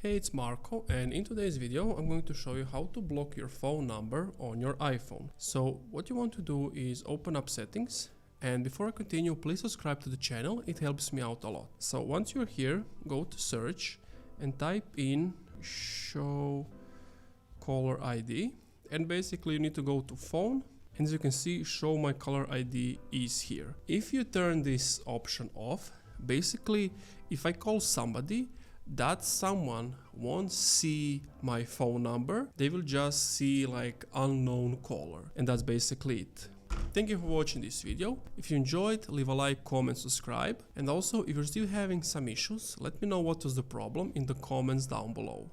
Hey, it's Marko, and in today's video I'm going to show you how to block your phone number on your iPhone. So what you want to do is open up settings, and before I continue, please subscribe to the channel, it helps me out a lot. So once you're here, go to search and type in show caller ID, and basically you need to go to phone, and as you can see, show my caller ID is here. If you turn this option off, basically if I call somebody, that someone won't see my phone number, they will just see like unknown caller, and that's basically it. Thank you for watching this video. If you enjoyed, leave a like, comment, subscribe, and also if you're still having some issues, let me know what was the problem in the comments down below.